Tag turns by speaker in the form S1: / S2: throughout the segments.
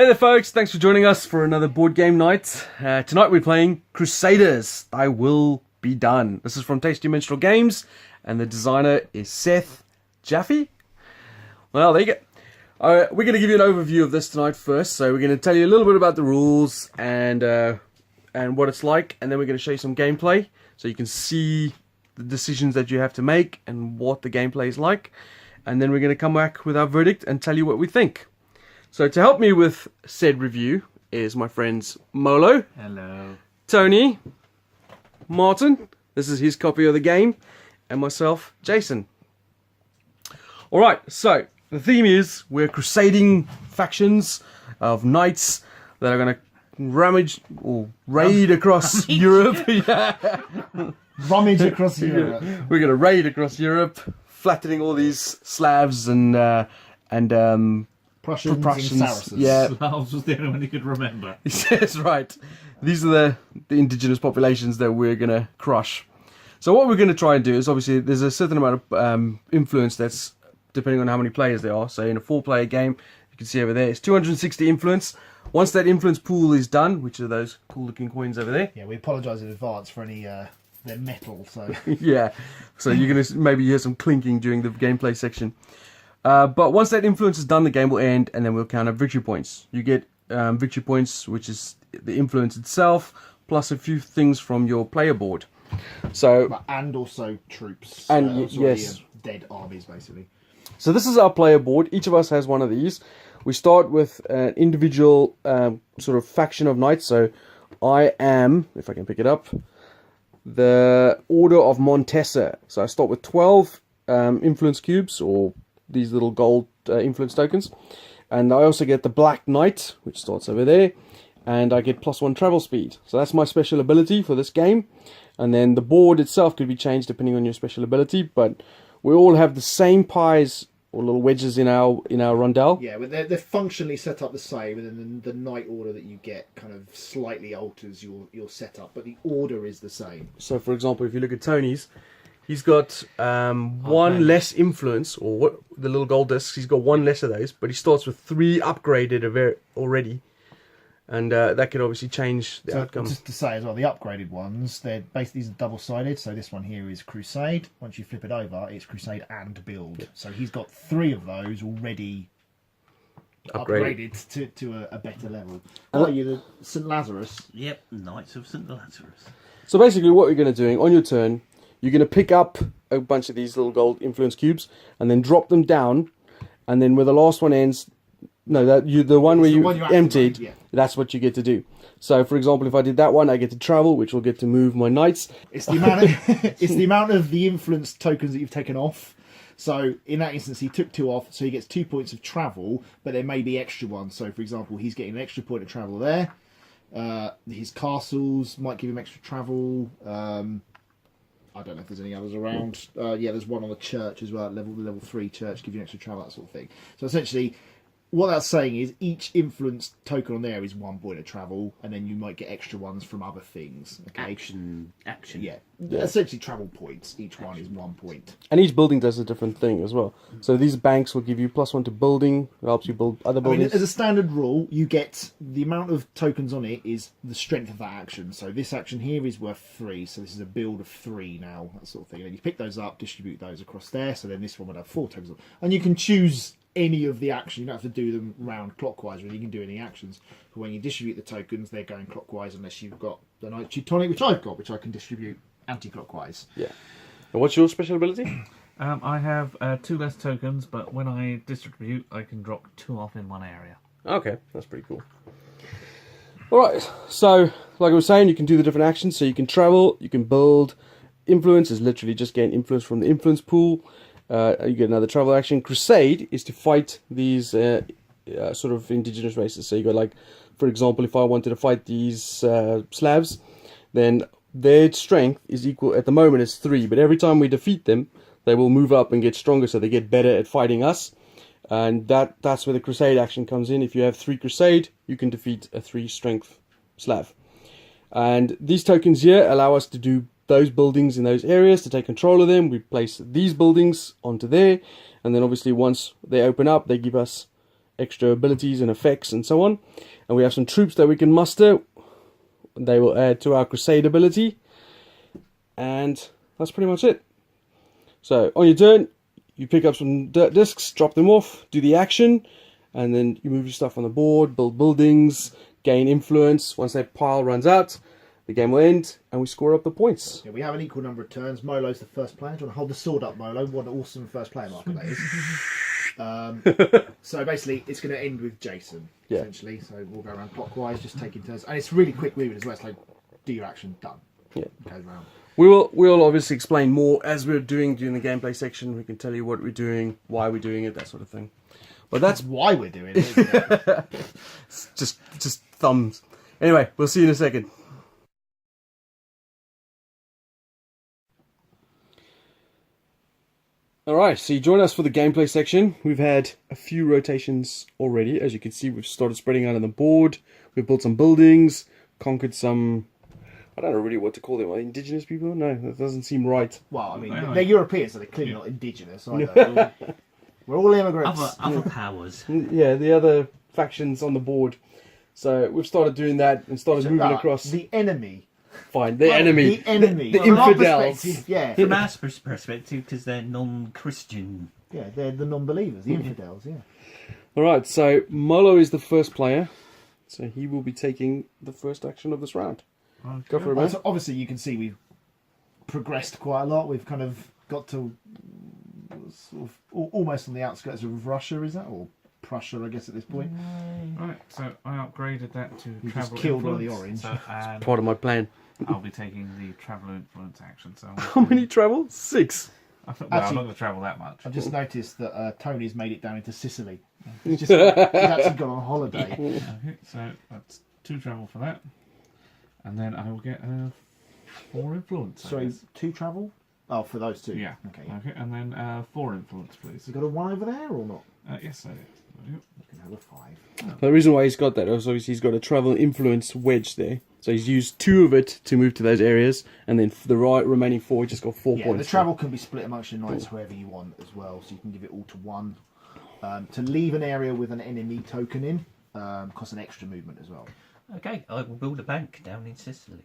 S1: Hey there folks, thanks for joining us for another board game night. Tonight we're playing Crusaders, Thy Will Be Done. This is from Tasty Minstrel Games and the designer is Seth Jaffe. Well, there you go. We're going to give you an overview of this tonight first. So we're going to tell you a little bit about the rules and what it's like, and then we're going to show you some gameplay so you can see the decisions that you have to make and what the gameplay is like. And then we're going to come back with our verdict and tell you what we think. So to help me with said review is my friends Molo.
S2: Hello.
S1: Tony. Martin. This is his copy of the game. And myself, Jason. Alright, so the theme is we're crusading factions of knights that are going to rummage or raid across Europe. Yeah.
S3: Rummage across Europe.
S1: We're going to raid across Europe, flattening all these Slavs and
S3: Prussians and Saracens.
S1: Yeah.
S2: Slavs was the only one you could remember.
S1: That's right. These are the indigenous populations that we're going to crush. So what we're going to try and do is, obviously, there's a certain amount of influence that's depending on how many players there are. So in a 4-player game, you can see over there, it's 260 influence. Once that influence pool is done, which are those cool-looking coins over there.
S3: Yeah, we apologise in advance for any... they're metal, so...
S1: Yeah. So you're going to maybe hear some clinking during the gameplay section. But once that influence is done, the game will end, and then we'll count up victory points. You get victory points, which is the influence itself, plus a few things from your player board. So
S3: and also troops.
S1: And yes,
S3: dead armies, basically.
S1: So this is our player board. Each of us has one of these. We start with an individual sort of faction of knights. So I am, if I can pick it up, the Order of Montesa. So I start with 12 influence cubes, or these little gold influence tokens, and I also get the Black Knight, which starts over there, and I get +1 travel speed. So that's my special ability for this game. And then the board itself could be changed depending on your special ability, but we all have the same pies or little wedges in our rondel.
S3: Yeah, but they're functionally set up the same, and then the knight order that you get kind of slightly alters your setup, but the order is the same.
S1: So for example, if you look at Tony's, he's got one less influence, or what the little gold discs. He's got one less of those, but he starts with 3 upgraded already, and that could obviously change the outcome.
S3: Just to say as well, the upgraded ones, they're basically these are double-sided. So this one here is Crusade. Once you flip it over, it's Crusade and Build. Yeah. So he's got 3 of those already upgraded to a better level. Oh, you're the St. Lazarus.
S2: Yep, Knights of St. Lazarus.
S1: So basically, what you're going to do on your turn, you're going to pick up a bunch of these little gold influence cubes and then drop them down, and then where the last one ends, the one where you emptied, yeah. That's what you get to do. So, for example, if I did that one, I get to travel, which will get to move my knights.
S3: It's the amount of it's the amount of the influence tokens that you've taken off. So in that instance, he took 2 off, so he gets 2 points of travel, but there may be extra ones. So, for example, he's getting an extra point of travel there. His castles might give him extra travel. I don't know if there's any others around. Yeah, there's one on the church as well. The level 3 church give you extra travel, that sort of thing. So essentially, what that's saying is each influence token on there is 1 point of travel, and then you might get extra ones from other things. Okay?
S2: Action.
S3: Yeah. Essentially travel points. Each one is 1 point.
S1: And each building does a different thing as well. So these banks will give you +1 to building. It helps you build other buildings.
S3: I mean, as a standard rule, you get the amount of tokens on it is the strength of that action. So this action here is worth 3. So this is a build of 3 now, that sort of thing. And then you pick those up, distribute those across there. So then this one would have 4 tokens on. And you can choose any of the action. You don't have to do them round clockwise, really. You can do any actions. But when you distribute the tokens, they're going clockwise unless you've got the Knight Teutonic, which I've got, which I can distribute anti-clockwise.
S1: Yeah. And what's your special ability?
S2: I have 2 less tokens, but when I distribute, I can drop 2 off in one area.
S1: Okay, that's pretty cool. Alright, so like I was saying, you can do the different actions. So you can travel, you can build. Influence is literally just getting influence from the influence pool. You get another travel action. Crusade is to fight these sort of indigenous races. So you got, like, for example, if I wanted to fight these Slavs, then their strength is equal, at the moment it's 3, but every time we defeat them, they will move up and get stronger, so they get better at fighting us. And that's where the Crusade action comes in. If you have 3 Crusade, you can defeat a 3 strength Slav. And these tokens here allow us to do those buildings in those areas, to take control of them. We place these buildings onto there, and then obviously once they open up, they give us extra abilities and effects and so on. And we have some troops that we can muster. They will add to our Crusade ability. And that's pretty much it. So on your turn, you pick up some dirt discs, drop them off, do the action, and then you move your stuff on the board, build buildings, gain influence. Once that pile runs out, the game will end, and we score up the points.
S3: Yeah, we have an equal number of turns. Molo's the first player. Do you want to hold the sword up, Molo? What an awesome first player marker that is. So basically, it's going to end with Jason, essentially. So we'll go around clockwise, just taking turns. And it's really quick moving as well. It's like, do your action, done.
S1: Yeah.
S3: Goes around.
S1: We'll obviously explain more as we're doing during the gameplay section. We can tell you what we're doing, why we're doing it, that sort of thing. But that's
S3: why we're doing it, isn't it?
S1: just thumbs. Anyway, we'll see you in a second. Alright, so you join us for the gameplay section. We've had a few rotations already. As you can see, we've started spreading out on the board. We've built some buildings, conquered some... I don't know really what to call them. Indigenous people? No, that doesn't seem right.
S3: Well, I mean, they're Europeans, so they're clearly not indigenous either. We're all immigrants.
S4: Other powers.
S1: Yeah, the other factions on the board. So we've started doing that and started moving across.
S3: The enemy.
S1: Fine, the enemy.
S3: The enemy.
S1: The infidels.
S3: Yeah.
S4: From our perspective, because they're non-Christian.
S3: Yeah, they're the non-believers, the infidels, yeah.
S1: Alright, so Molo is the first player. So he will be taking the first action of this round.
S2: Okay.
S1: Go for it, man.
S3: So obviously you can see we've progressed quite a lot. We've kind of got to sort of almost on the outskirts of Russia, is that? Or Prussia, I guess, at this point.
S2: Right, so I upgraded that to
S3: You
S2: travel
S3: just killed one of the
S2: influence.
S3: orange.
S2: So, and
S1: Part of my plan.
S2: I'll be taking the travel influence action. So
S1: How many travel? 6.
S2: I'm
S3: Actually-
S2: not going to travel that much.
S3: I've just noticed that Tony's made it down into Sicily. He's actually gone on holiday.
S2: Okay, so that's 2 travel for that. And then I will get 4 influence. I
S3: Sorry,
S2: guess.
S3: 2 travel? Oh, for those 2.
S2: Yeah.
S3: Okay.
S2: Okay, and then 4 influence, please.
S3: You got a 1 over there or not?
S2: Yes, I do.
S3: You can have a 5.
S1: The reason why he's got that is obviously he's got a travel influence wedge there. So he's used 2 of it to move to those areas, and then for the remaining 4, he just got 4
S3: Yeah,
S1: points.
S3: the travel can be split amongst your knights whoever you want as well, so you can give it all to 1. To leave an area with an enemy token in costs an extra movement as well.
S4: Okay, I will build a bank down in Sicily.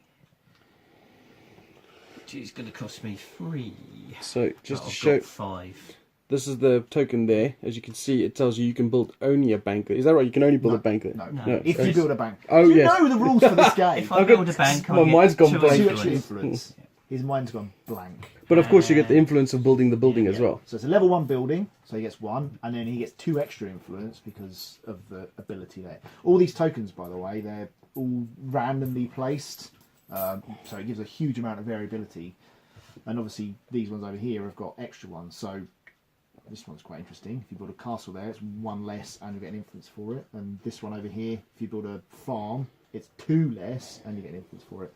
S4: Which is going to cost me 3.
S1: So just
S4: But
S1: to
S4: I've
S1: show,
S4: got 5.
S1: this is the token there. As you can see, it tells you can build only a bank there. Is that right? You can only build a bank there.
S3: No. If you build a bank.
S1: Oh,
S3: you
S1: yes.
S3: know the rules for this game.
S4: If I build a bank,
S1: my
S4: I
S1: mind's
S4: get
S1: gone
S4: 2
S1: blank.
S3: 2
S4: influence.
S3: extra influence. His mind's gone blank.
S1: But of course, you get the influence of building the building as well.
S3: So it's a level 1 building, so he gets 1, and then he gets 2 extra influence because of the ability there. All these tokens, by the way, they're all randomly placed, so it gives a huge amount of variability. And obviously, these ones over here have got extra ones, so this one's quite interesting. If you build a castle there, it's 1 less, and you get an influence for it. And this one over here, if you build a farm, it's 2 less, and you get an influence for it.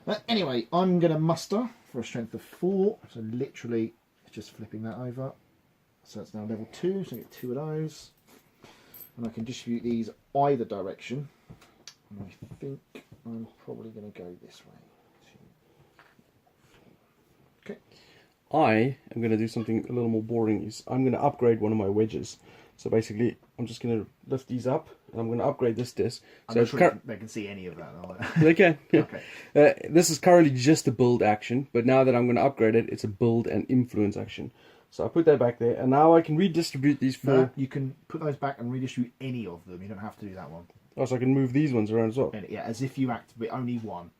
S3: But anyway, I'm going to muster for a strength of 4. So literally, just flipping that over. So it's now level 2, so I get 2 of those. And I can distribute these either direction. And I think I'm probably going to go this way. Okay.
S1: I am going to do something a little more boring. I'm going to upgrade one of my wedges. So basically, I'm just going to lift these up, and I'm going to upgrade this disc.
S3: I'm
S1: So
S3: not
S1: it's
S3: sure they can see any of that. Are they?
S1: they can.
S3: Okay.
S1: This is currently just a build action, but now that I'm going to upgrade it, it's a build and influence action. So I put that back there, and now I can redistribute these 4.
S3: No, you can put those back and redistribute any of them. You don't have to do that one.
S1: Oh, so I can move these ones around as well.
S3: And, yeah, as if you activate only 1.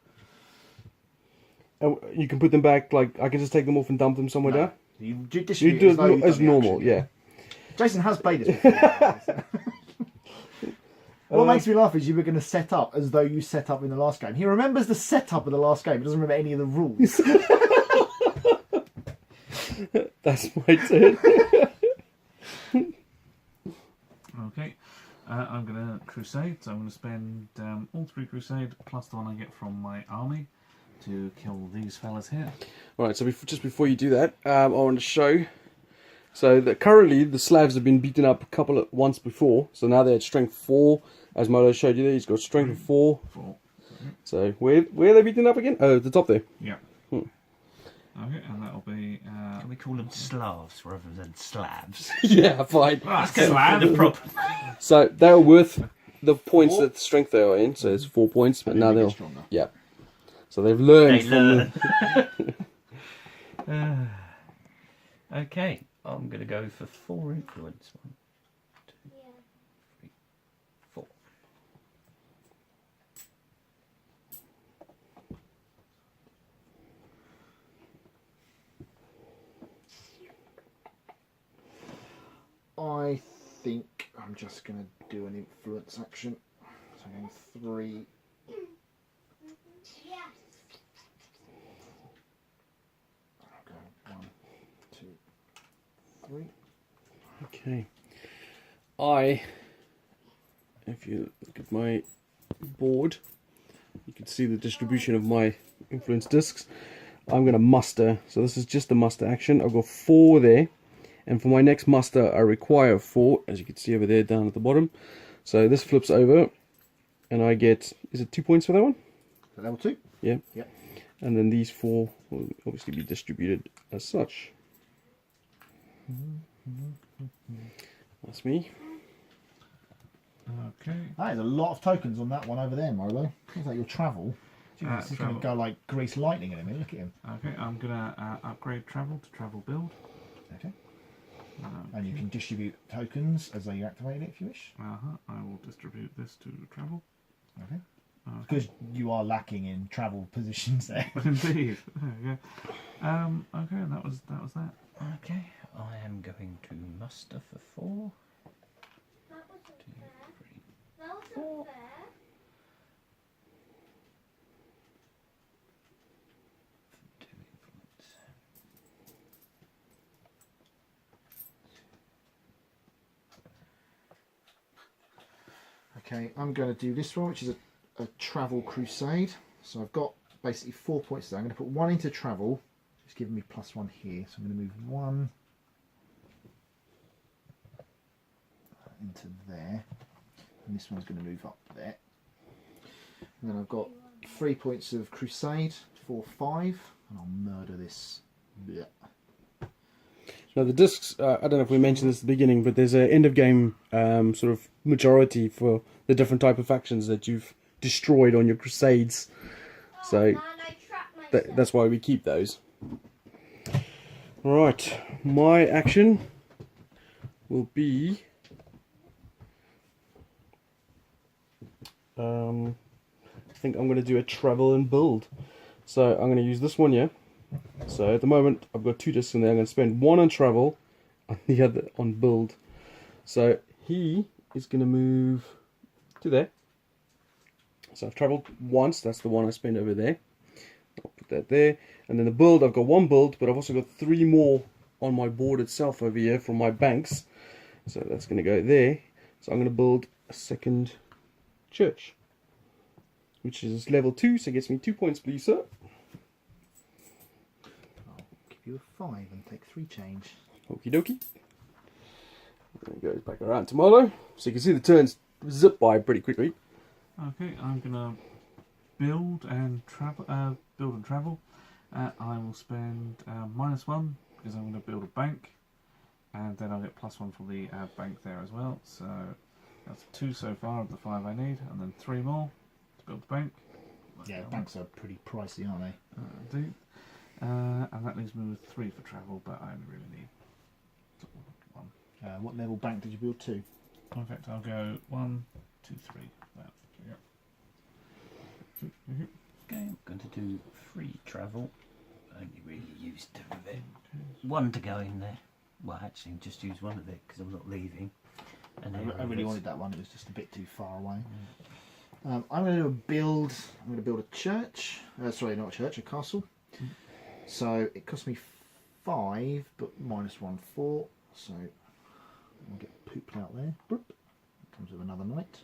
S1: And you can put them back, like, I can just take them off and dump them somewhere down?
S3: You
S1: You
S3: distribute
S1: do
S3: as though you've
S1: it as
S3: done the
S1: normal,
S3: action.
S1: yeah.
S3: Jason has played this before. What makes me laugh is you were going to set up as though you set up in the last game. He remembers the setup of the last game, but doesn't remember any of the rules.
S1: That's my turn.
S2: Okay, I'm going to crusade, so I'm going to spend all 3 crusade plus the one I get from my army to kill these fellas here.
S1: Right, so just before you do that, I want to show. So that currently the Slavs have been beaten up once before, so now they're at strength 4. As Molo showed you there, he's got strength of 4.
S2: 4.
S1: So where are they beaten up again? Oh, at the top there.
S2: Yeah. Okay, and that'll be
S4: Can we call them Slavs rather than Slavs?
S1: Yeah, fine.
S2: Right,
S4: Go
S2: slab.
S4: for the proper.
S1: So they're worth the points
S3: 4.
S1: that strength they are in. So it's 4 points, but
S3: And
S1: now
S3: then they
S1: they'll.
S3: get stronger.
S1: Yeah. So they've learned
S4: They
S1: from
S4: learn. Okay, I'm going to go for 4 influence. 1, 2, 3, 4.
S3: I think I'm just going to do an influence action. So I'm going 3. I'll go 1, 2, 3.
S1: Okay. If you look at my board, you can see the distribution of my influence discs. I'm going to muster. So this is just the muster action. I've got 4 there. And for my next muster, I require 4, as you can see over there down at the bottom. So this flips over, and I get, is it 2 points for that one?
S3: Level 2?
S1: Yeah.
S3: Yep.
S1: And then these 4 will obviously be distributed as such. That's me.
S2: Okay.
S3: That is a lot of tokens on that one over there, Milo. Looks like your travel. Jeez, this is going to
S2: travel.
S3: go like grease lightning in a minute. Look at him.
S2: Okay, I'm gonna upgrade travel to travel build.
S3: Okay. And you can distribute tokens as they activate it if you wish.
S2: I will distribute this to travel.
S3: Okay.
S2: Okay.
S3: Because you are lacking in travel positions there.
S2: Indeed. There you go. Okay, and that was that.
S4: Okay, I am going to muster for 4.
S5: That wasn't
S4: 2,
S5: fair.
S4: 3.
S5: That wasn't fair.
S4: Two influence.
S3: Okay, I'm going to do this one, which is a travel crusade. So I've got basically 4 points there. I'm going to put 1 into travel. It's giving me +1 here. So I'm going to move 1 into there. And this one's going to move up there. And then I've got 3 points of crusade, 4, 5. And I'll murder this. Yeah.
S1: Now the discs, I don't know if we mentioned this at the beginning, but there's an end of game sort of majority for the different type of factions that you've destroyed on your crusades. So
S5: Oh, man, I trapped myself.
S1: that's why we keep those. Right, my action will be I think I'm going to do a travel and build. So I'm going to use this one here. So at the moment I've got 2 discs in there. I'm going to spend 1 on travel and the other on build. So he is going to move to there. So I've travelled once, that's the one I spent over there. I'll put that there. And then the build, I've got 1 build, but I've also got 3 more on my board itself over here from my banks. So that's going to go there. So I'm going to build a second church, which is level 2, so it gets me 2 points, please, sir.
S3: I'll give you a 5 and take 3 change.
S1: Okie dokie. And it goes back around to Molo. So you can see the turns zip by pretty quickly.
S2: Okay, I'm gonna build and travel. I will spend -1 because I'm gonna build a bank, and then I'll get +1 for the bank there as well. So that's 2 so far of the 5 I need, and then 3 more to build the bank.
S3: Yeah, banks are pretty pricey, aren't they?
S2: Indeed. And that leaves me with 3 for travel, but I only really need 1.
S3: What level bank did you build to?
S2: Perfect. I'll go 1, 2, 3. That. Yep.
S4: Okay, I'm going to do 3 travel. Only really used 2 of it. 1 to go in there. Well, actually, just use 1 of it because I'm not leaving. And then
S3: I really wanted that one, it was just a bit too far away. I'm going to do a build, I'm going to build a church, sorry, not a church, a castle. So it cost me 5, but -1, 4, so I'll get pooped out there. Boop. Comes with another knight.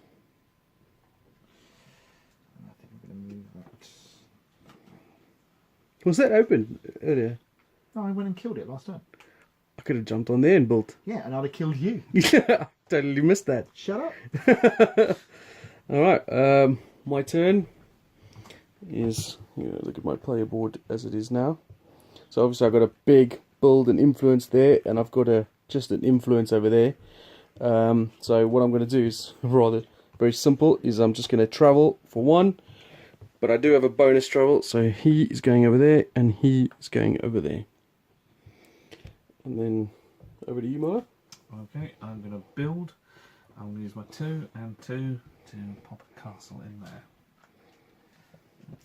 S3: And I think I'm going to move that.
S1: Was that open earlier?
S3: Oh, I went and killed it last time.
S1: I could have jumped on there and built.
S3: Yeah, and I'd have killed you.
S1: Yeah, totally missed that.
S3: Shut up.
S1: Alright, my turn is, look at my player board as it is now. So obviously I've got a big build an influence there, and I've got just an influence over there. So what I'm going to do is rather very simple. Is I'm just going to travel for 1, but I do have a bonus travel. So he is going over there, and he is going over there. And then over to you, Milo.
S2: Okay, I'm going to build. I'm going to use my 2 and 2 to pop a castle in there.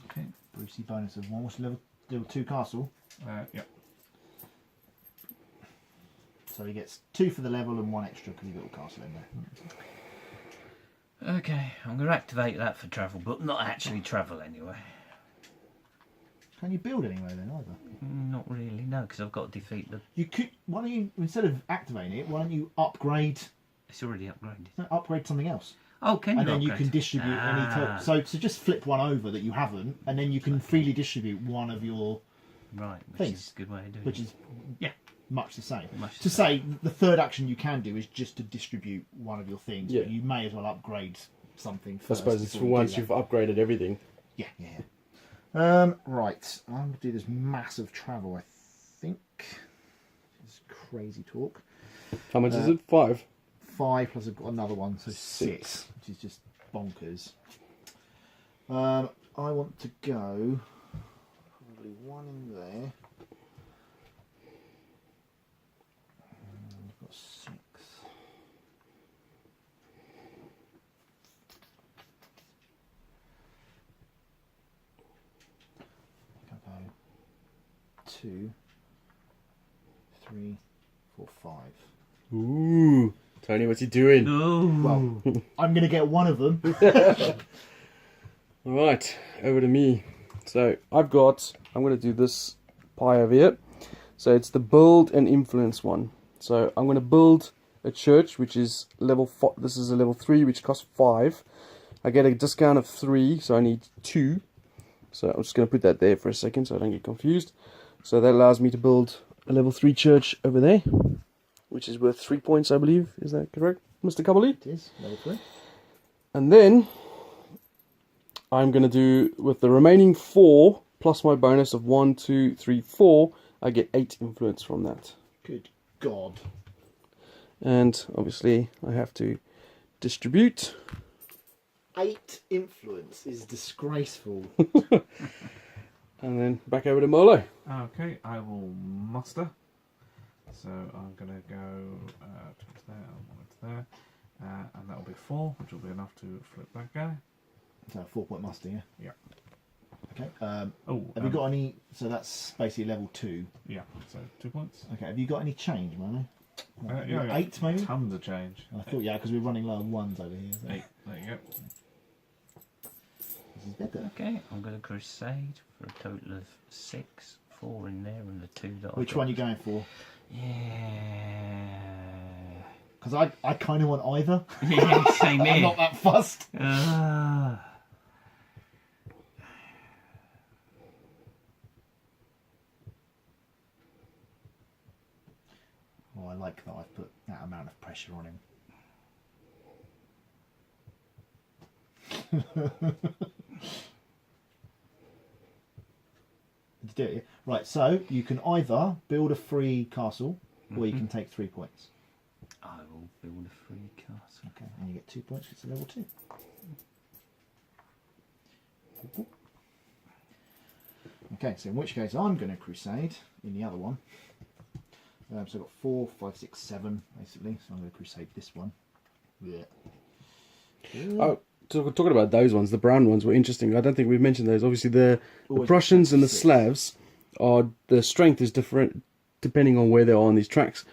S2: Okay.
S3: Brucey bonus of 1. What's level 2 castle?
S2: Yep.
S3: So he gets 2 for the level and 1 extra because he built a castle in there.
S4: Okay, I'm going to activate that for travel, but not actually travel anyway.
S3: Can you build anyway then either?
S4: Not really, no, because I've got to defeat the...
S3: You could. Why don't you, instead of activating it, why don't you upgrade?
S4: It's already upgraded.
S3: No, upgrade something else,
S4: Oh, can you
S3: and then you
S4: upgrade?
S3: can distribute any. So just flip one over that you haven't, and then you can freely distribute one of your,
S4: Right, which
S3: things,
S4: is a good way of doing
S3: which
S4: it.
S3: is
S4: Yeah.
S3: much the same.
S4: Much
S3: To
S4: the
S3: say the third action you can do is just to distribute one of your things,
S1: Yeah.
S3: but you may as well upgrade something
S1: I
S3: first.
S1: suppose it's for
S3: before you do
S1: once
S3: that.
S1: you've upgraded everything.
S3: Yeah. Right, I'm going to do this massive travel, I think. It's crazy talk.
S1: How much is it? 5.
S3: 5 plus I've got another one, so 6, which is just bonkers. I want to go probably 1 in there. I've got 6. I'll go 2, 3, 4, 5.
S1: Ooh, Tony, what's he doing?
S4: Ooh.
S3: Well, I'm going to get one of them.
S1: Alright, over to me. So I'm going to do this pie over here. So it's the build and influence one. So I'm going to build a church, which is level 4. This is a level 3, which costs 5. I get a discount of 3, so I need 2. So I'm just going to put that there for a second so I don't get confused. So that allows me to build a level 3 church over there, which is worth 3 points, I believe. Is that correct, Mr. Cubberley?
S3: It is, level 3.
S1: And then I'm going to do, with the remaining 4, plus my bonus of 1, 2, 3, 4, I get 8 influence from that.
S3: Good God.
S1: And obviously I have to distribute.
S3: 8 influence is disgraceful.
S1: And then back over to Molo.
S2: Okay, I will muster. So I'm going to go to there, and 1 into there. And that will be 4, which will be enough to flip that guy.
S3: So 4-point muster, yeah?
S2: Yeah.
S3: Okay.
S2: Oh,
S3: Have you got any... So that's basically level 2.
S2: Yeah, so 2 points.
S3: Okay, have you got any change, Mano?
S2: Yeah,
S3: 8 maybe?
S2: Tons of change.
S3: I thought, yeah, because we're running low on 1s over here. So
S2: 8, there you go.
S3: this is better.
S4: Okay, I'm going to crusade for a total of 6, 4 in there, and the 2 that I
S3: Which one are you going for?
S4: Yeah.
S3: Because I kind of want either.
S4: Yeah, same
S3: I'm
S4: here.
S3: not that fussed. Oh, I like that I've put that amount of pressure on him. Did you do it? Yeah? Right, so you can either build a free castle or you can take 3 points.
S4: I will build a free castle.
S3: Okay, and you get 2 points because it's a level 2. Okay, so in which case I'm going to crusade in the other one. So I've got 4, 5, 6, 7 basically. So I'm going to crusade this one. Yeah.
S1: Oh, talking about those ones, the brown ones were interesting. I don't think we've mentioned those. Obviously, the
S3: Always
S1: Prussians and the
S3: 6.
S1: Slavs are, the strength is different depending on where they are on these tracks.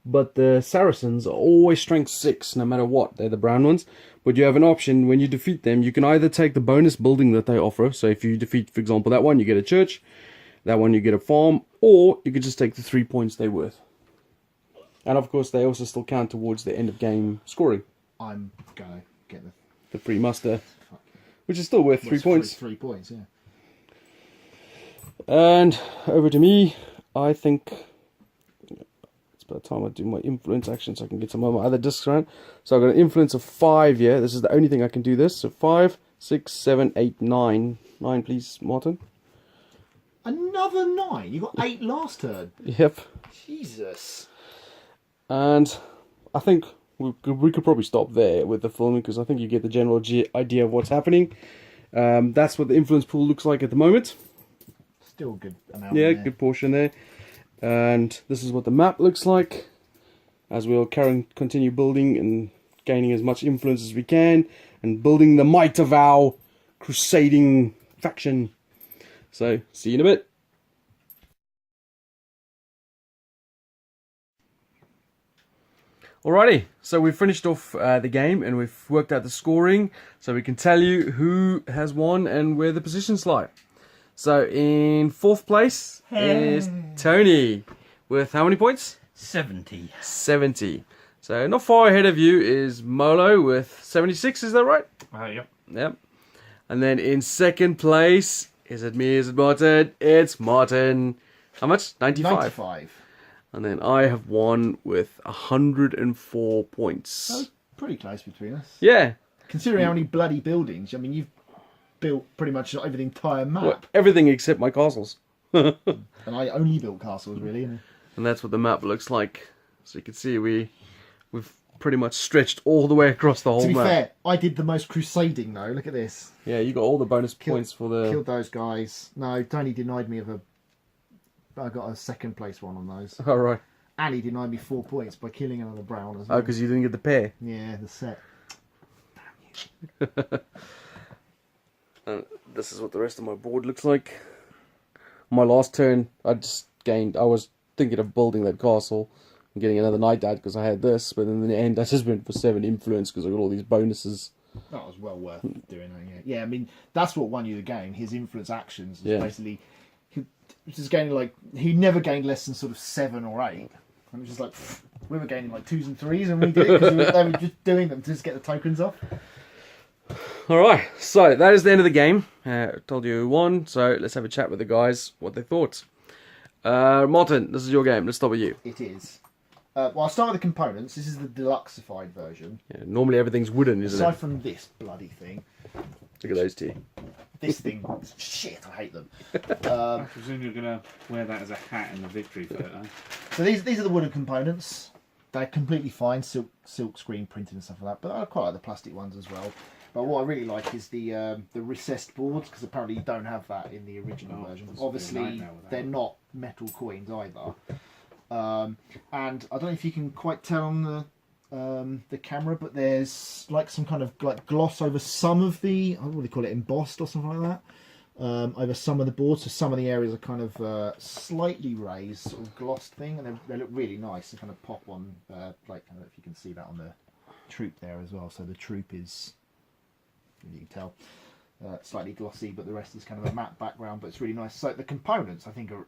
S1: But the Saracens are always strength 6, no matter what. They're the brown ones. But you have an option when you defeat them. You can either take the bonus building that they offer. So if you defeat, for example, that one, you get a church. That one, you get a farm. Or you could just take the 3 points they're worth. And of course, they also still count towards the end of game scoring.
S3: I'm going to get
S1: The free muster, which is still worth 3 points.
S3: 3 points, yeah.
S1: And over to me. I think it's about time I do my influence action so I can get some of my other discs around. So I've got an influence of 5 here. This is the only thing I can do this. So 5, 6, 7, 8, 9. 9, please, Martin.
S3: Another 9. You got 8 last turn.
S1: Yep.
S3: Jesus.
S1: And I think we could probably stop there with the filming because I think you get the general idea of what's happening. That's what the influence pool looks like at the moment.
S3: Still a good amount.
S1: Yeah,
S3: in there.
S1: good portion there. And this is what the map looks like as we'll continue building and gaining as much influence as we can and building the might of our crusading faction. So, see you in a bit. Alrighty, so we've finished off the game and we've worked out the scoring so we can tell you who has won and where the positions lie. So in 4th place is Tony with how many points?
S4: 70.
S1: 70. So not far ahead of you is Molo with 76, is that right?
S2: Yep.
S1: Yep. And then in 2nd place, is it me, is it Martin? It's Martin. How much? 95.
S3: 95.
S1: And then I have won with 104 points.
S3: So pretty close between us.
S1: Yeah.
S3: Considering how many bloody buildings, I mean, you've built pretty much over the entire map.
S1: Well, everything except my castles.
S3: And I only built castles, really. And
S1: that's what the map looks like. So you can see we've pretty much stretched all the way across the whole
S3: to be
S1: map.
S3: fair, I did the most crusading, though. Look at this.
S1: Yeah, you got all the bonus points for the...
S3: Killed those guys. No, Tony denied me of a... I got a 2nd place one on those.
S1: All right.
S3: And he denied me 4 points by killing another brown as
S1: Oh,
S3: well.
S1: because you didn't get the pair.
S3: Yeah, the set.
S1: And this is what the rest of my board looks like. My last turn, I was thinking of building that castle and getting another knight dad because I had this, but in the end I just went for 7 influence because I got all these bonuses.
S3: That was well worth doing that, yeah. Yeah, I mean, that's what won you the game. His influence actions was
S1: Yeah.
S3: basically... He was just gaining, like... He never gained less than sort of 7 or 8. And it was just like... We were gaining like 2s and 3s and we did it because they were just doing them to just get the tokens off.
S1: Alright, so that is the end of the game. I told you who won, so let's have a chat with the guys, what they thought. Martin, this is your game. Let's start with you.
S3: It is. Well, I'll start with the components. This is the deluxeified version.
S1: Yeah, normally everything's wooden, isn't
S3: Aside
S1: it?
S3: from this bloody thing.
S1: Look at those two.
S3: This thing... Shit, I hate them.
S2: I presume you're going to wear that as a hat in the victory photo.
S3: So these are the wooden components. They're completely fine, silk screen printed and stuff like that. But I quite like the plastic ones as well. But what I really like is the recessed boards, because apparently you don't have that in the original version.
S2: this would be a
S3: Obviously,
S2: nightmare without
S3: they're
S2: it.
S3: not metal coins either. And I don't know if you can quite tell on the camera, but there's like some kind of like gloss over some of the, I don't know what they call it, embossed or something like that. Over some of the boards, so some of the areas are kind of slightly raised, sort of glossed thing, and they look really nice. They kind of pop on, like, I don't know if you can see that on the troop there as well. So the troop is, you can tell, slightly glossy, but the rest is kind of a matte background, but it's really nice. So the components, I think, are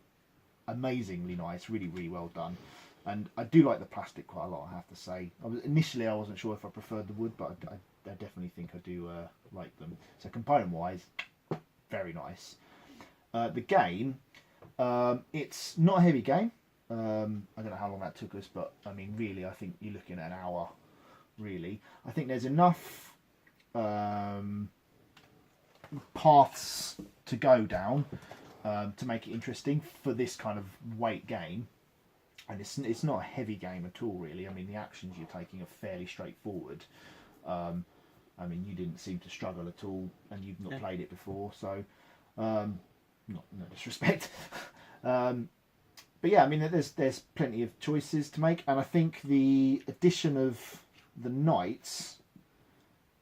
S3: amazingly nice, really, really well done. And I do like the plastic quite a lot, I have to say. Initially, I wasn't sure if I preferred the wood, but I definitely think I do like them. So component-wise, very nice. The game, it's not a heavy game. I don't know how long that took us, but I mean, really, I think you're looking at an hour, really. I think there's enough paths to go down to make it interesting for this kind of weight game. And it's not a heavy game at all, really. I mean, the actions you're taking are fairly straightforward. I mean, you didn't seem to struggle at all, and you've not played it before, so no disrespect. But yeah, I mean, there's plenty of choices to make, and I think the addition of the knights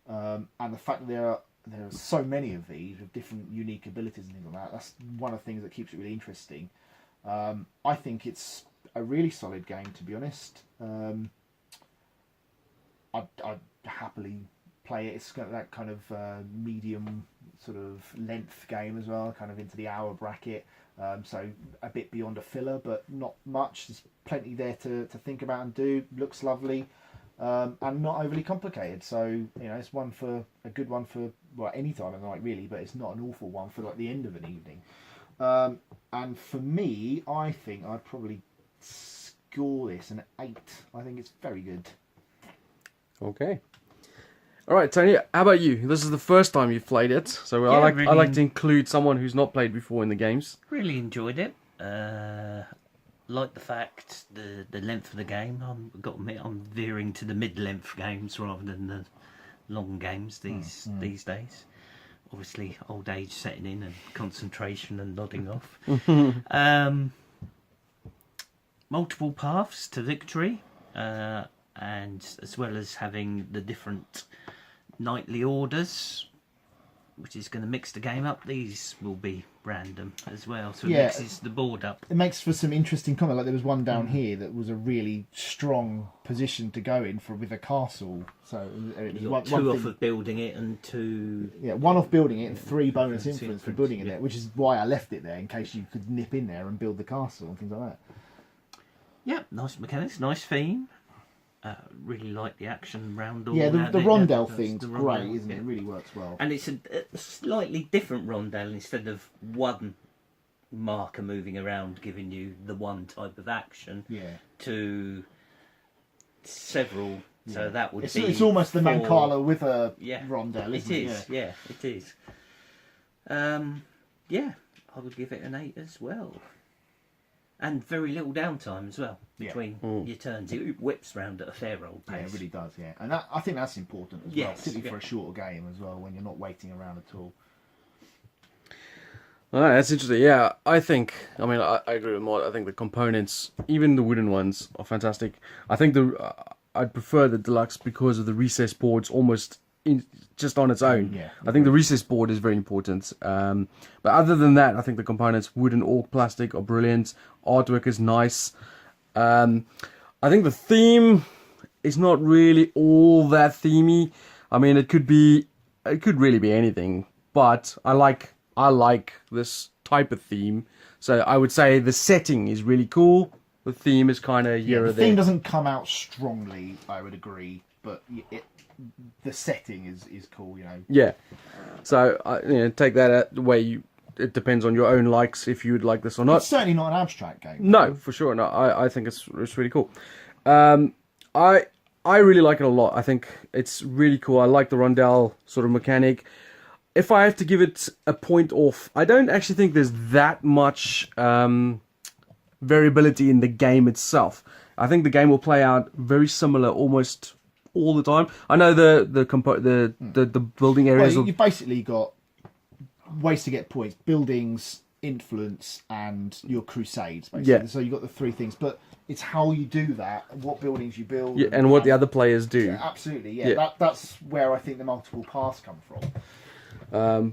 S3: and the fact that there are so many of these with different unique abilities and things like that, that's one of the things that keeps it really interesting. I think it's a really solid game, to be honest. I'd happily play it. It's got that kind of medium sort of length game as well, kind of into the hour bracket. So a bit beyond a filler, but not much. There's plenty there to think about and do. Looks lovely, and not overly complicated. So, you know, it's a good one for, well, any time of the night really, but it's not an awful one for like the end of an evening. And for me, I think I'd probably score this an 8. I think it's very good.
S1: Okay. All right, Tony. How about you? This is the first time you've played it, so I like
S4: really.
S1: to include someone who's not played before in the games.
S4: Really enjoyed it. Like the fact the length of the game. I've got to admit, I'm veering to the mid-length games rather than the long games these days. Obviously, old age setting in and concentration and nodding off. Multiple paths to victory, and as well as having the different nightly orders, which is going to mix the game up. These will be random as well, so it mixes the board up.
S3: It makes for some interesting comment. Like there was one down here that was a really strong position to go in with a castle. So it was
S4: You
S3: one
S4: got two off
S3: thing,
S4: of building it and two.
S3: one off building it and 3 bonus
S4: Bonus
S3: influence for
S4: influence,
S3: building it
S4: yeah.
S3: there, which is why I left it there in case you could nip in there and build the castle and things like that.
S4: Yeah, nice mechanics, nice theme. Really like the action roundel.
S3: Yeah, the
S4: and it-
S3: rondelle
S4: that's
S3: thing's
S4: the
S3: great,
S4: rondelle,
S3: isn't it?
S4: yeah.
S3: It really works well.
S4: And it's a slightly different rondelle instead of one marker moving around giving you the one type of action
S3: Yeah.
S4: to several. So that would
S3: It's
S4: be.
S3: almost the
S4: four-
S3: Mancala with a
S4: Yeah,
S3: rondelle,
S4: It
S3: isn't it?
S4: is, yeah, it is. Yeah, I would give it an 8 as well. And very little downtime as well
S3: Yeah.
S4: between your turns. It whips round at a fair old
S3: Yeah,
S4: pace.
S3: it really does, yeah. And I think that's important as well,
S4: Yes,
S3: particularly for
S4: yeah.
S3: a shorter game as well, when you're not waiting around at all.
S1: All right, that's interesting. Yeah, I agree with Maud. I think the components, even the wooden ones, are fantastic. I think I'd prefer the deluxe because of the recess boards almost just on its own.
S3: Yeah.
S1: I think the recess board is very important. But other than that, I think the components, wood and orc plastic, are brilliant. Artwork is nice. I think the theme is not really all that themey. I mean, it could really be anything. But I like this type of theme. So I would say the setting is really cool. The theme is kind of here or
S3: The
S1: there.
S3: theme doesn't come out strongly, I would agree, but the setting is cool, you know.
S1: Yeah. So take that out the way it depends on your own likes if you would like this or not.
S3: It's certainly not an abstract game.
S1: No, for sure. No, I think it's really cool. I really like it a lot. I think it's really cool. I like the rondelle sort of mechanic. If I have to give it a point off, I don't actually think there's that much variability in the game itself. I think the game will play out very similar almost all the time. I know the building areas.
S3: Well, you've basically got ways to get points: buildings, influence, and your crusades. Basically,
S1: Yeah.
S3: So you've got the 3 things, but it's how you do that, what buildings you build,
S1: Yeah, and what the other players do.
S3: Yeah, absolutely, yeah.
S1: Yeah.
S3: That's where I think the multiple paths come from.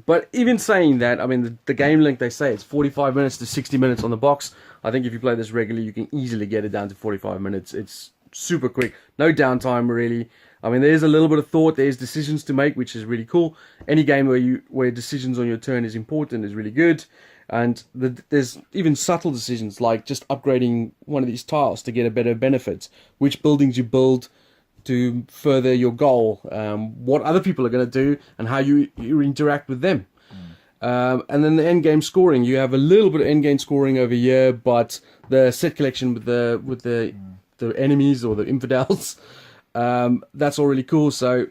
S1: But even saying that, I mean, the game length, they say it's 45 minutes to 60 minutes on the box. I think if you play this regularly, you can easily get it down to 45 minutes. It's super quick. No downtime, really. I mean, there's a little bit of thought. There's decisions to make, which is really cool. Any game where decisions on your turn is important is really good. And there's even subtle decisions, like just upgrading one of these tiles to get a better benefit. Which buildings you build to further your goal, what other people are going to do, and how you interact with them. And then the end game scoring, you have a little bit of end game scoring over here, but the set collection with the enemies or the infidels, that's all really cool. So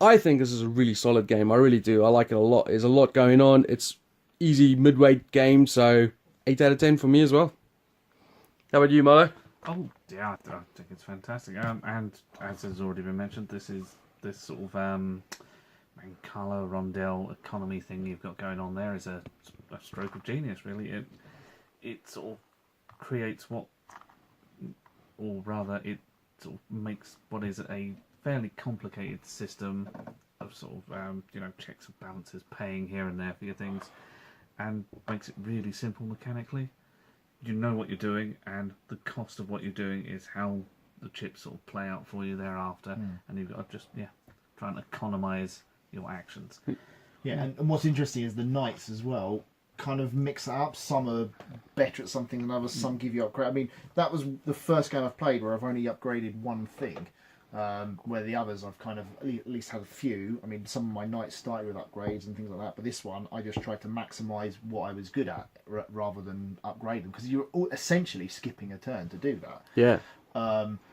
S1: I think this is a really solid game. I really do. I like it a lot. There's a lot going on. It's easy midweight game, so 8 out of 10 for me as well. How about you, Marlo?
S2: Oh, yeah, I think it's fantastic. And as has already been mentioned, this sort of Mancala rondelle economy thing you've got going on there is a stroke of genius, really. It sort of creates or rather, it sort of makes what is a fairly complicated system of sort of checks and balances, paying here and there for your things, and makes it really simple mechanically. You know what you're doing, and the cost of what you're doing is how the chips sort of play out for you thereafter, and you've got to just try and economise your actions.
S3: Yeah, and what's interesting is the knights as well kind of mix it up. Some are better at something than others, some give you upgrade. I mean, that was the first game I've played where I've only upgraded one thing, where the others I've kind of at least had a few. I mean, some of my knights started with upgrades and things like that, but this one I just tried to maximise what I was good at rather than upgrade them, because you're essentially skipping a turn to do that.
S1: Yeah.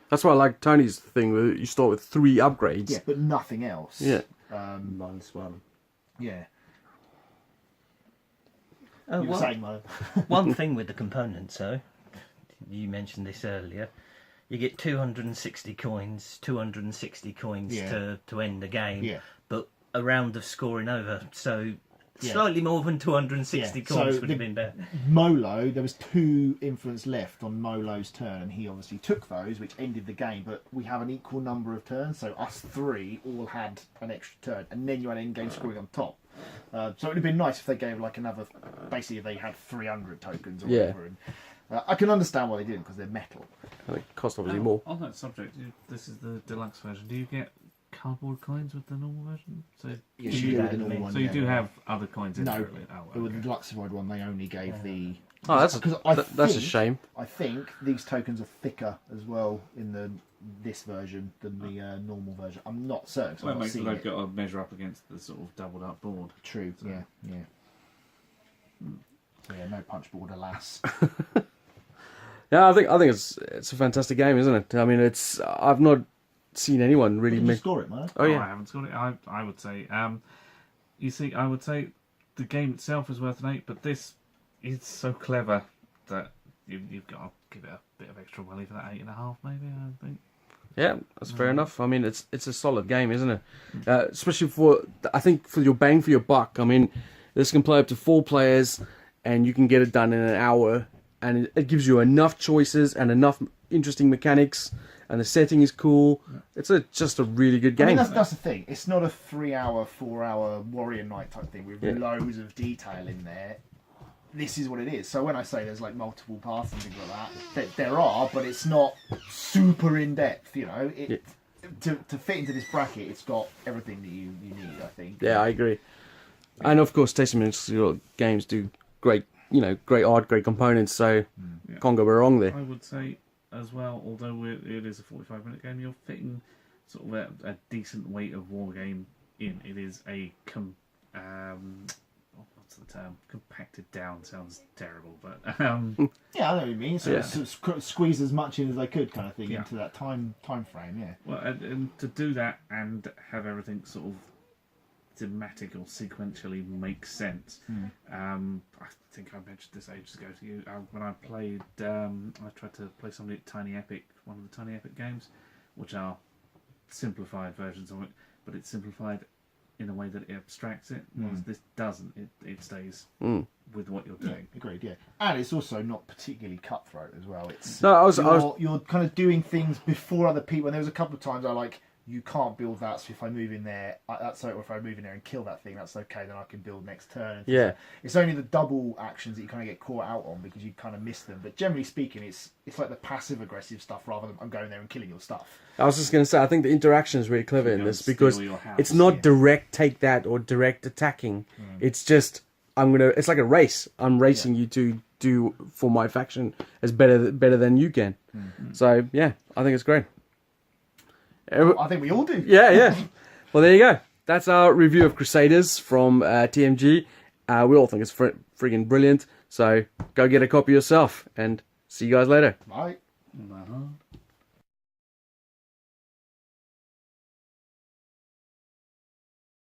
S1: That's why I like Tony's thing where you start with 3 upgrades.
S3: Yeah, but nothing else.
S1: Yeah.
S4: -1.
S3: Yeah.
S4: Oh,
S3: You were
S4: well,
S3: saying, Mo.
S4: one thing with the components, though, you mentioned this earlier. You get 260 coins, 260 coins
S3: Yeah.
S4: to end the game,
S3: Yeah.
S4: but a round of scoring over, so
S3: Yeah.
S4: slightly more than 260
S3: Yeah,
S4: coins
S3: so
S4: would have been better.
S3: Molo, there was 2 influence left on Molo's turn, and he obviously took those, which ended the game. But we have an equal number of turns, so us 3 all had an extra turn, and then you had end-game scoring on top. So it would have been nice if they gave like another. Basically, if they had 300 tokens or
S1: Yeah.
S3: whatever. And I can understand why they didn't because they're metal.
S1: And it costs obviously
S2: Now,
S1: more.
S2: On that subject, this is the deluxe version. Do you get cardboard coins with the normal version? So,
S3: Yes,
S4: Do
S3: you
S4: you
S3: do
S4: have
S3: the normal
S4: them in?
S3: one.
S2: so you
S3: yeah,
S2: do
S3: yeah.
S2: have other coins in
S3: No,
S2: there. Oh,
S3: with the
S2: okay.
S3: Deluxified one, they only gave the.
S1: Oh, that's
S3: Because I
S1: that's a
S3: think-
S1: shame.
S3: I think these tokens are thicker as well in this version than the normal version. I'm not certain. 'Cause
S2: Well,
S3: I've
S2: it
S3: not
S2: makes
S3: seen
S2: they've
S3: it.
S2: got to measure up against the sort of doubled up board.
S3: True.
S2: So-
S3: Yeah. Yeah. So, yeah. No punch board, alas.
S1: Yeah, I think it's a fantastic game, isn't it? I mean, I've not seen anyone really
S3: Did you
S1: make.
S3: score it, man?
S1: Oh
S2: I
S1: yeah,
S2: haven't scored it. I would say. You see, I would say the game itself is worth an 8, but this is so clever that you've got to give it a bit of extra money for that 8.5, maybe. I think.
S1: yeah, that's fair enough. I mean, it's a solid game, isn't it? Especially I think for your bang for your buck. I mean, this can play up to 4 players, and you can get it done in an hour, and it gives you enough choices and enough interesting mechanics, and the setting is cool. It's just a really good
S3: I mean,
S1: game.
S3: that's the thing. It's not a 3-hour, 4-hour Warrior Night type thing with
S1: Yeah.
S3: loads of detail in there. This is what it is. So when I say there's like multiple paths and things like that, there are, but it's not super in depth. You know, to fit into this bracket, it's got everything that you need. I think.
S1: Yeah, I agree. And of course, Tasty Minstrel Games do great art, great components. So
S2: Yeah.
S1: can't go wrong there.
S2: I would say as well, although it is a 45-minute game, you're fitting sort of a decent weight of war game in. It is a what's the term? Compacted down sounds terrible, but
S3: Yeah, I know what you mean. So,
S1: Yeah.
S3: squeeze as much in as they could, kind of thing,
S2: Yeah.
S3: into that time frame. Yeah.
S2: well, and to do that and have everything sort of thematic or sequentially make sense. I think I mentioned this ages ago to you when I played. I tried to play somebody at Tiny Epic, one of the Tiny Epic games, which are simplified versions of it, but it's simplified in a way that it abstracts it. Whereas this doesn't. It stays with what you're doing.
S3: Agreed. Yeah, and it's also not particularly cutthroat as well. It's
S1: No, I was
S3: you're kind of doing things before other people. And there was a couple of times I like. You can't build that, so if I move in there, that's so. Or if I move in there and kill that thing, that's okay. Then I can build next turn.
S1: Yeah.
S3: It's only the double actions that you kind of get caught out on because you kind of miss them. But generally speaking, it's like the passive aggressive stuff rather than I'm going there and killing your stuff.
S1: I was just going to say, I think the interaction is really clever in
S2: Go
S1: this
S2: and steal
S1: because
S2: your house.
S1: it's not
S3: Yeah.
S1: direct take that or direct attacking. It's just it's like a race. I'm racing you to do for my faction as better than you can. So yeah, I think it's great.
S3: I think we all do.
S1: Yeah. Well, there you go. That's our review of Crusaders from TMG. We all think it's friggin' brilliant. So go get a copy yourself and see you guys later.
S3: Right.
S2: Uh-huh.